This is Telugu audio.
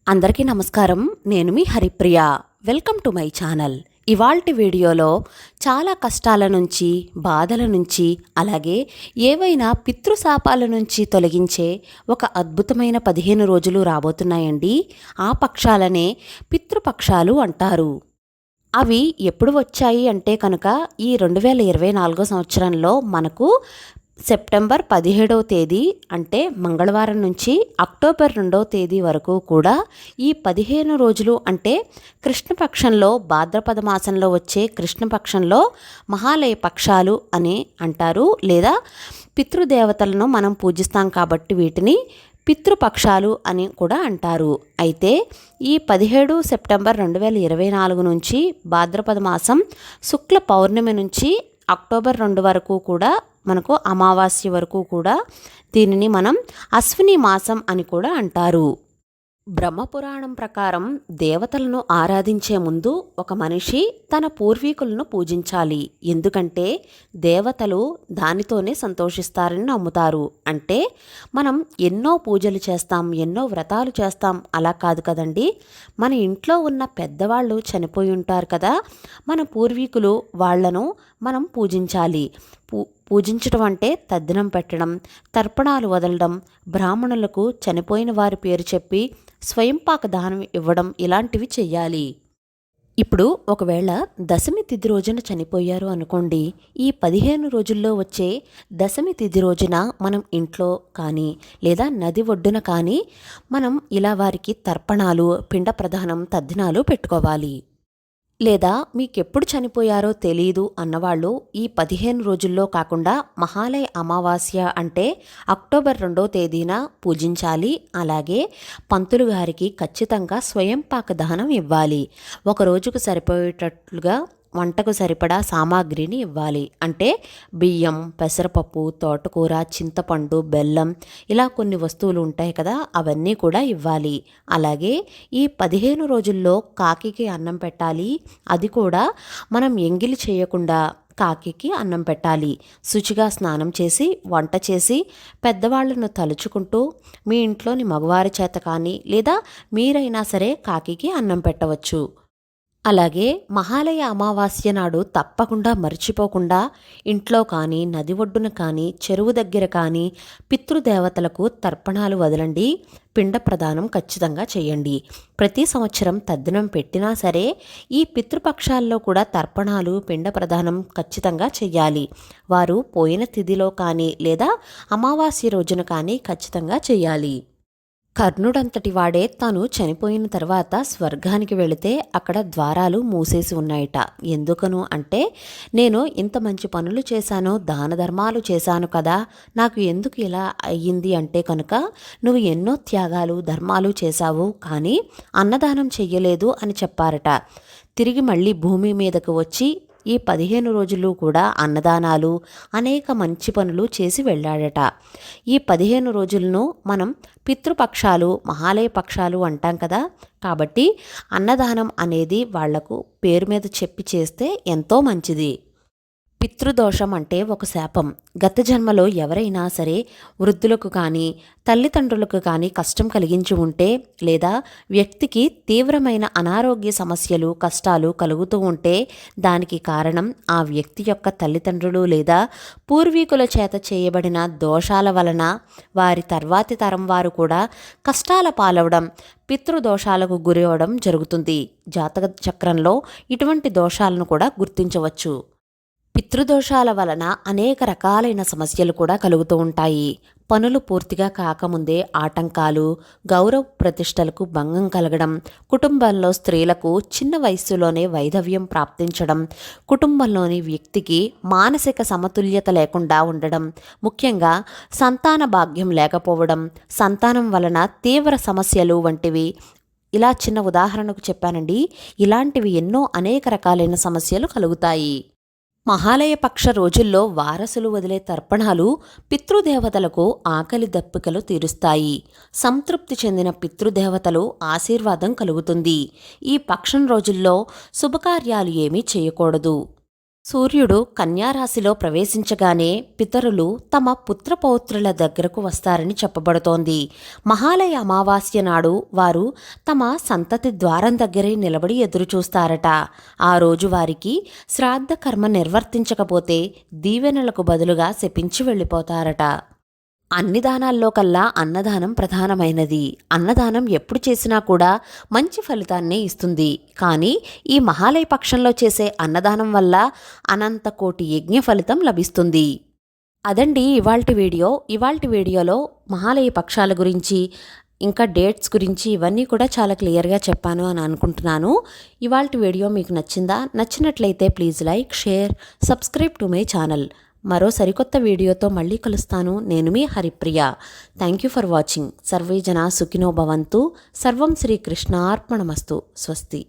అందరికీ నమస్కారం. నేను మీ Haripriya. Welcome to my channel. ఇవాల్టి వీడియోలో చాలా కష్టాల నుంచి, బాధల నుంచి, అలాగే ఏవైనా పితృశాపాల నుంచి తొలగించే ఒక అద్భుతమైన 15 రోజులు రాబోతున్నాయండి. ఆ పక్షాలనే పితృపక్షాలు అంటారు. అవి ఎప్పుడు వచ్చాయి అంటే కనుక ఈ 2024 సంవత్సరంలో మనకు సెప్టెంబర్ 17వ తేదీ అంటే మంగళవారం నుంచి అక్టోబర్ 2వ తేదీ వరకు కూడా ఈ 15 రోజులు అంటే కృష్ణపక్షంలో భాద్రపద మాసంలో వచ్చే కృష్ణపక్షంలో మహాలయ పక్షాలు అని అంటారు. లేదా పితృదేవతలను మనం పూజిస్తాం కాబట్టి వీటిని పితృపక్షాలు అని కూడా అంటారు. అయితే ఈ 17 సెప్టెంబర్ 2024 నుంచి భాద్రపద మాసం శుక్ల పౌర్ణమి నుంచి అక్టోబర్ 2 వరకు కూడా మనకు అమావాస్య వరకు కూడా దీనిని మనం అశ్విని మాసం అని కూడా అంటారు. బ్రహ్మపురాణం ప్రకారం దేవతలను ఆరాధించే ముందు ఒక మనిషి తన పూర్వీకులను పూజించాలి. ఎందుకంటే దేవతలు దానితోనే సంతోషిస్తారని నమ్ముతారు. అంటే మనం ఎన్నో పూజలు చేస్తాం, ఎన్నో వ్రతాలు చేస్తాం, అలా కాదు కదండి. మన ఇంట్లో ఉన్న పెద్దవాళ్ళు చనిపోయి ఉంటారు కదా, మన పూర్వీకులు వాళ్లను మనం పూజించాలి. పూజించడం అంటే తద్దినం పెట్టడం, తర్పణాలు వదలడం, బ్రాహ్మణులకు చనిపోయిన వారి పేరు చెప్పి స్వయంపాక దానం ఇవ్వడం ఇలాంటివి చెయ్యాలి. ఇప్పుడు ఒకవేళ దశమి తిథి రోజున చనిపోయారు అనుకోండి, ఈ 15 రోజుల్లో వచ్చే దశమి తిథి రోజున మనం ఇంట్లో కానీ లేదా నది ఒడ్డున కానీ మనం ఇలా వారికి తర్పణాలు, పిండ ప్రదానం, తద్దినాలు పెట్టుకోవాలి. లేదా మీకెప్పుడు చనిపోయారో తెలీదు అన్నవాళ్ళు ఈ 15 రోజుల్లో కాకుండా మహాలయ అమావాస్య అంటే అక్టోబర్ 2వ తేదీన పూజించాలి. అలాగే పంతులు గారికి ఖచ్చితంగా స్వయంపాక దహనం ఇవ్వాలి. ఒక రోజుకు సరిపోయేటట్లుగా వంటకు సరిపడా సామాగ్రిని ఇవ్వాలి. అంటే బియ్యం, పెసరపప్పు, తోటకూర, చింతపండు, బెల్లం ఇలా కొన్ని వస్తువులు ఉంటాయి కదా, అవన్నీ కూడా ఇవ్వాలి. అలాగే ఈ 15 రోజుల్లో కాకికి అన్నం పెట్టాలి. అది కూడా మనం ఎంగిలి చేయకుండా కాకికి అన్నం పెట్టాలి. శుచిగా స్నానం చేసి వంట చేసి పెద్దవాళ్లను తలుచుకుంటూ మీ ఇంట్లోని మగవారి చేత కానీ లేదా మీరైనా సరే కాకికి అన్నం పెట్టవచ్చు. అలాగే మహాలయ అమావాస్య నాడు తప్పకుండా మర్చిపోకుండా ఇంట్లో కానీ నది ఒడ్డున కానీ చెరువు దగ్గర కానీ పితృదేవతలకు తర్పణాలు వదలండి. పిండ ప్రదానం ఖచ్చితంగా చేయండి. ప్రతి సంవత్సరం తద్దినం పెట్టినా సరే ఈ పితృపక్షాల్లో కూడా తర్పణాలు, పిండ ప్రదానం ఖచ్చితంగా చెయ్యాలి. వారు పోయిన తిథిలో కానీ లేదా అమావాస్య రోజున కానీ ఖచ్చితంగా చెయ్యాలి. కర్ణుడంతటి వాడే తాను చనిపోయిన తర్వాత స్వర్గానికి వెళితే అక్కడ ద్వారాలు మూసేసి ఉన్నాయట. ఎందుకను అంటే, నేను ఇంత మంచి పనులు చేశాను, దాన ధర్మాలు చేశాను కదా, నాకు ఎందుకు ఇలా అయ్యింది అంటే కనుక నువ్వు ఎన్నో త్యాగాలు, ధర్మాలు చేశావు కానీ అన్నదానం చెయ్యలేదు అని చెప్పారట. తిరిగి మళ్ళీ భూమి మీదకు వచ్చి ఈ 15 రోజులు కూడా అన్నదానాలు, అనేక మంచి పనులు చేసి వెళ్ళాడట. ఈ 15 రోజులను మనం పితృపక్షాలు, మహాలయ పక్షాలు అంటాం కదా. కాబట్టి అన్నదానం అనేది వాళ్లకు పేరు మీద చెప్పి చేస్తే ఎంతో మంచిది. పితృదోషం అంటే ఒక శాపం. గత జన్మలో ఎవరైనా సరే వృద్ధులకు కానీ తల్లిదండ్రులకు కానీ కష్టం కలిగించి ఉంటే లేదా వ్యక్తికి తీవ్రమైన అనారోగ్య సమస్యలు, కష్టాలు కలుగుతూ ఉంటే దానికి కారణం ఆ వ్యక్తి యొక్క తల్లిదండ్రులు లేదా పూర్వీకుల చేత చేయబడిన దోషాల వలన వారి తర్వాతి తరం వారు కూడా కష్టాల పాలవడం, పితృదోషాలకు గురి అవడం జరుగుతుంది. జాతక చక్రంలో ఇటువంటి దోషాలను కూడా గుర్తించవచ్చు. పితృదోషాల వలన అనేక రకాలైన సమస్యలు కూడా కలుగుతూ ఉంటాయి. పనులు పూర్తిగా కాకముందే ఆటంకాలు, గౌరవ ప్రతిష్టలకు భంగం కలగడం, కుటుంబంలో స్త్రీలకు చిన్న వయస్సులోనే వైధవ్యం ప్రాప్తించడం, కుటుంబంలోని వ్యక్తికి మానసిక సమతుల్యత లేకుండా ఉండడం, ముఖ్యంగా సంతాన భాగ్యం లేకపోవడం, సంతానం వలన తీవ్ర సమస్యలు వంటివి. ఇలా చిన్న ఉదాహరణకు చెప్పానండి. ఇలాంటివి ఎన్నో అనేక రకాలైన సమస్యలు కలుగుతాయి. మహాలయ పక్ష రోజుల్లో వారసులు వదిలే తర్పణాలు పితృదేవతలకు ఆకలి దప్పికలు తీరుస్తాయి. సంతృప్తి చెందిన పితృదేవతలు ఆశీర్వాదం కలుగుతుంది. ఈ పక్షం రోజుల్లో శుభకార్యాలు ఏమీ చేయకూడదు. సూర్యుడు కన్యారాశిలో ప్రవేశించగానే పితరులు తమ పుత్రపౌత్రుల దగ్గరకు వస్తారని చెప్పబడుతోంది. మహాలయ అమావాస్య నాడు వారు తమ సంతతి ద్వారం దగ్గరే నిలబడి ఎదురుచూస్తారట. ఆ రోజు వారికి శ్రాద్ధ కర్మ నిర్వర్తించకపోతే దీవెనలకు బదులుగా శపించి వెళ్ళిపోతారట. అన్ని దానాల్లో కల్లా అన్నదానం ప్రధానమైనది. అన్నదానం ఎప్పుడు చేసినా కూడా మంచి ఫలితాన్నే ఇస్తుంది. కానీ ఈ మహాలయ పక్షంలో చేసే అన్నదానం వల్ల అనంత కోటి యజ్ఞ ఫలితం లభిస్తుంది. అదండి ఇవాల్టి వీడియోలో మహాలయ పక్షాల గురించి ఇంకా డేట్స్ గురించి ఇవన్నీ కూడా చాలా క్లియర్గా చెప్పాను అని అనుకుంటున్నాను. ఇవాల్టి వీడియో మీకు నచ్చిందా? నచ్చినట్లయితే please like, share, subscribe to my channel. మరో సరికొత్త వీడియోతో మళ్ళీ కలుస్తాను. నేను మీ Haripriya. Thank you for watching. సర్వే జనా సుఖినో భవంతు. సర్వం శ్రీకృష్ణార్పణమస్తు. స్వస్తి.